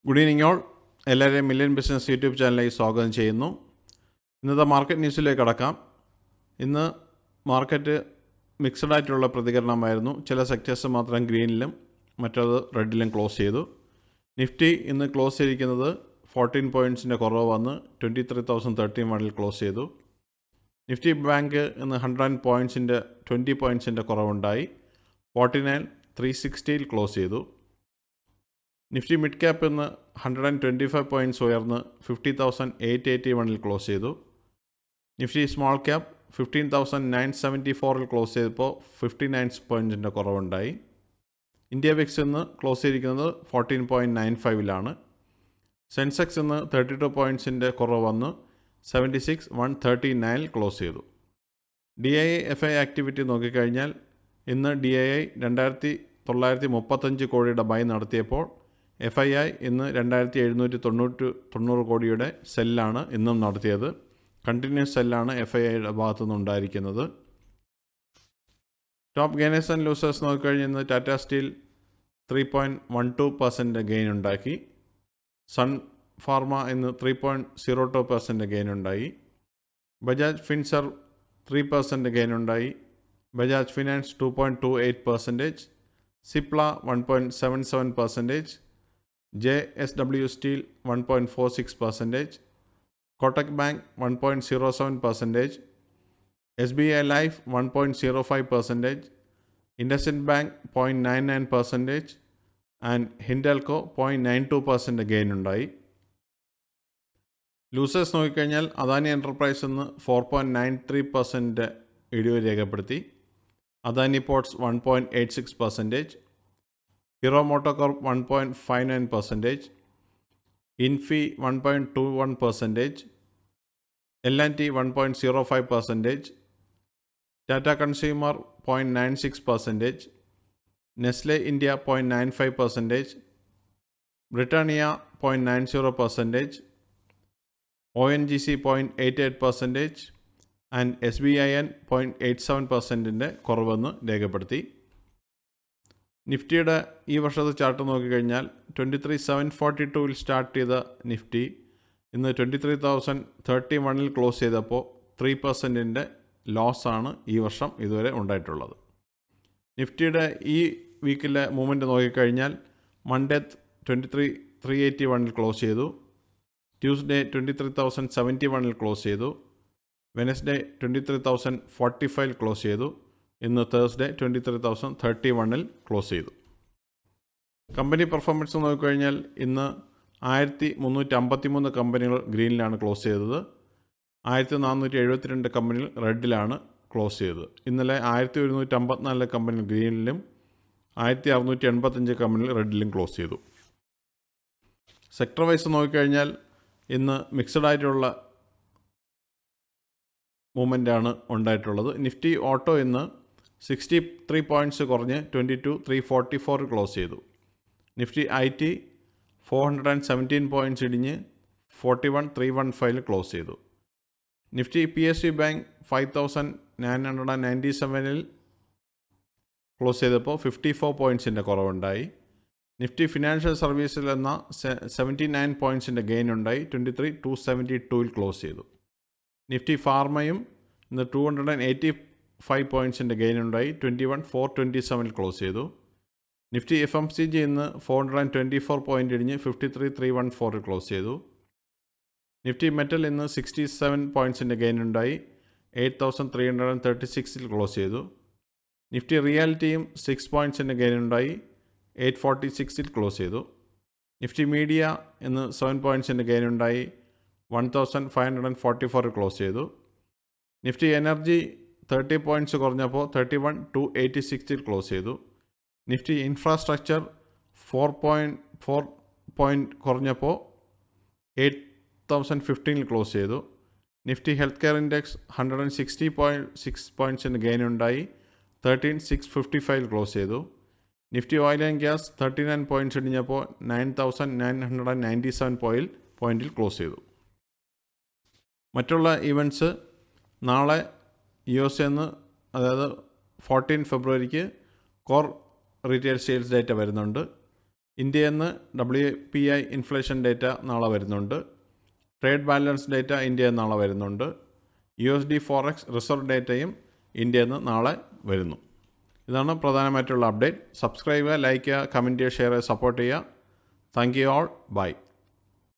Good evening all. എല്ലാവരെയും million business YouTube ചാനലിലേക്ക് സ്വാഗതം ചെയ്യുന്നു. ഇന്നത്തെ മാർക്കറ്റ് ന്യൂസിലേക്ക് കടക്കാം. ഇന്ന് മാർക്കറ്റ് മിക്സഡ് ആയിട്ടുള്ള പ്രതികരണമായിരുന്നു. ചില സെക്ടേഴ്സ് മാത്രം ഗ്രീനിലും മറ്റത് റെഡിലും ക്ലോസ് ചെയ്തു. നിഫ്റ്റി ഇന്ന് ക്ലോസ് ചെയ്തിരിക്കുന്നത് 14 പോയിൻറ്റ്സിൻ്റെ കുറവ് വന്ന് 23,031 ക്ലോസ് ചെയ്തു. നിഫ്റ്റി ബാങ്ക് ഇന്ന് 100 പോയിൻറ്റ്സിൻ്റെ 20 പോയിൻറ്റ്സിൻ്റെ കുറവുണ്ടായി 49,360 ക്ലോസ് ചെയ്തു. നിഫ്റ്റി മിഡ് ക്യാപ്പ് ഇന്ന് 125 പോയിൻറ്റ്സ് ഉയർന്ന് 50,881 ക്ലോസ് ചെയ്തു. നിഫ്റ്റി സ്മോൾ ക്യാപ്പ് 15,974 ക്ലോസ് ചെയ്തപ്പോൾ 59 പോയിൻറ്റ്സിൻ്റെ കുറവുണ്ടായി. ഇന്ത്യ വിക്സ് ഇന്ന് ക്ലോസ് ചെയ്തിരിക്കുന്നത് 14.95 സെൻസെക്സ് ഇന്ന് 32 പോയിൻറ്റ്സിൻ്റെ കുറവ് വന്ന് 76,139 ക്ലോസ് ചെയ്തു. DII ആക്ടിവിറ്റി നോക്കിക്കഴിഞ്ഞാൽ ഇന്ന് DII 2,935 കോടിയുടെ ബൈ നടത്തിയപ്പോൾ FII ഇന്ന് 2,790 കോടിയുടെ സെല്ലാണ് ഇന്നും നടത്തിയത്. കണ്ടിന്യൂസ് സെല്ലാണ് FIIയുടെ ഭാഗത്തുനിന്നുണ്ടായിരിക്കുന്നത്. ടോപ്പ് ഗെയിനേഴ്സ് ആൻഡ് ലൂസേഴ്സ് നോക്കിക്കഴിഞ്ഞാൽ ഇന്ന് ടാറ്റ സ്റ്റീൽ 3.12% ഗെയിൻ ഉണ്ടാക്കി. സൺ ഫാർമ ഇന്ന് 3.02% ഗെയിൻ ഉണ്ടായി. ബജാജ് ഫിൻസർവ് 3% ഗെയിൻ ഉണ്ടായി. Bajaj finance 2.28%, Cipla 1.77%, JSW steel 1.46%, Kotak bank 1.07%, SBI life 1.05%, IndusInd bank 0.99% and Hindalco 0.92% gain ഉണ്ടായി. ലൂസേഴ്സ് നോക്കിക്കഴിഞ്ഞാൽ അദാനി എൻ്റർപ്രൈസ് ഇന്ന് 4.93% ഇടിവ് രേഖപ്പെടുത്തി. Adani ports 1.86%, Hero MotoCorp 1.59%, Infy 1.21%, L&T 1.05%, Tata consumer 0.96%, Nestle India 0.95%, Britannia 0.90%, ONGC 0.88% and SBIN 0.87% കുറവെന്ന് രേഖപ്പെടുത്തി. നിഫ്റ്റിയുടെ ഈ വർഷത്തെ ചാർട്ട് നോക്കിക്കഴിഞ്ഞാൽ 23,742 സ്റ്റാർട്ട് ചെയ്ത നിഫ്റ്റി ഇന്ന് 23,031 ക്ലോസ് ചെയ്തപ്പോൾ 3% ലോസാണ് ഈ വർഷം ഇതുവരെ ഉണ്ടായിട്ടുള്ളത്. നിഫ്റ്റിയുടെ ഈ വീക്കിലെ മൂവ്മെൻറ്റ് നോക്കിക്കഴിഞ്ഞാൽ മൺഡേ 23,381 ക്ലോസ് ചെയ്തു. ട്യൂസ്ഡേ 23,071 ക്ലോസ് ചെയ്തു. വെനസ്ഡേ 23,045 ക്ലോസ് ചെയ്തു. ഇന്ന് തേഴ്സ്ഡേ 23,031 ക്ലോസ് ചെയ്തു. കമ്പനി പെർഫോമൻസ് നോക്കിക്കഴിഞ്ഞാൽ ഇന്ന് 1,353 കമ്പനികൾ ഗ്രീനിലാണ് ക്ലോസ് ചെയ്തത്. 1,472 കമ്പനികൾ റെഡിലാണ് ക്ലോസ് ചെയ്തത്. ഇന്നലെ 1,154 കമ്പനികൾ ഗ്രീനിലും 1,685 കമ്പനികൾ റെഡിലും ക്ലോസ് ചെയ്തു. സെക്ടർ വൈസ് നോക്കിക്കഴിഞ്ഞാൽ ഇന്ന് മിക്സഡ് ആയിട്ടുള്ള മൂവ്മെൻ്റാണ് ഉണ്ടായിട്ടുള്ളത്. നിഫ്റ്റി ഓട്ടോ ഇന്ന് 63 പോയിൻറ്റ്സ് കുറഞ്ഞ് 22,344 ക്ലോസ് ചെയ്തു. നിഫ്റ്റി IT 417 പോയിൻറ്റ്സ് ഇടിഞ്ഞ് 41,315 ക്ലോസ് ചെയ്തു. നിഫ്റ്റി PSU ബാങ്ക് 5,997 ക്ലോസ് ചെയ്തപ്പോൾ 54 പോയിൻറ്റ്സിൻ്റെ കുറവുണ്ടായി. നിഫ്റ്റി ഫിനാൻഷ്യൽ സർവീസിൽ എന്ന 79 പോയിൻറ്റ്സിൻ്റെ ഗെയിൻ ഉണ്ടായി 23,272 ക്ലോസ് ചെയ്തു. നിഫ്റ്റി ഫാർമയും ഇന്ന് 285 പോയിൻറ്റ്സിൻ്റെ ഗെയിൻ ഉണ്ടായി 21,427 ക്ലോസ് ചെയ്തു. നിഫ്റ്റി FMCG ഇന്ന് 424 പോയിൻ്റ് ഇടിഞ്ഞ് 53,314 ക്ലോസ് ചെയ്തു. നിഫ്റ്റി മെറ്റൽ ഇന്ന് 67 പോയിൻറ്റ്സിൻ്റെ ഗെയിൻ ഉണ്ടായി 8,336 ക്ലോസ് ചെയ്തു. നിഫ്റ്റി റിയാലിറ്റിയും 6 പോയിൻറ്റ്സിൻ്റെ ഗെയിൻ ഉണ്ടായി 846 ക്ലോസ് ചെയ്തു. നിഫ്റ്റി മീഡിയ ഇന്ന് 7 പോയിൻറ്റ്സിൻ്റെ ഗെയിൻ ഉണ്ടായി 1,544 ക്ലോസ് ചെയ്തു. നിഫ്റ്റി എനർജി 30 പോയിൻറ്റ്സ് കുറഞ്ഞപ്പോൾ 31,286 ക്ലോസ് ചെയ്തു. നിഫ്റ്റി ഇൻഫ്രാസ്ട്രക്ചർ 4 പോയിൻറ്റ് കുറഞ്ഞപ്പോൾ 8,015 ക്ലോസ് ചെയ്തു. നിഫ്റ്റി ഹെൽത്ത് കെയർ ഇൻഡെക്സ് 160.6 പോയിൻറ്റ്സിന് ഗെയിൻ ഉണ്ടായി 13,655 ക്ലോസ് ചെയ്തു. Nifty oil and gas 39 points ഇടിഞ്ഞപ്പോൾ 9,997 പോയിൻറ്റിൽ ക്ലോസ് ചെയ്തു. മറ്റുള്ള ഈവൻറ്റ്സ് നാളെ USA അതായത് 14 ഫെബ്രുവരിക്ക് കോർ റീറ്റെയിൽ സെയിൽസ് ഡേറ്റ വരുന്നുണ്ട്. ഇന്ത്യയിൽ നിന്ന് WPI ഇൻഫ്ലേഷൻ ഡേറ്റ നാളെ വരുന്നുണ്ട്. ട്രേഡ് ബാലൻസ് ഡേറ്റ ഇന്ത്യയിൽ നിന്ന് നാളെ വരുന്നുണ്ട്. USD ഫോറക്സ് റിസർവ് ഡേറ്റയും ഇന്ത്യയിൽ നിന്ന് നാളെ വരുന്നു. ഇതാണ് പ്രധാനമായിട്ടുള്ള അപ്ഡേറ്റ്. സബ്സ്ക്രൈബ് ചെയ്യുക, ലൈക്ക് ചെയ്യുക, കമൻറ്റ് ചെയ്യുക, ഷെയർ ചെയ്യുക, സപ്പോർട്ട് ചെയ്യുക. Thank you all. ബൈ.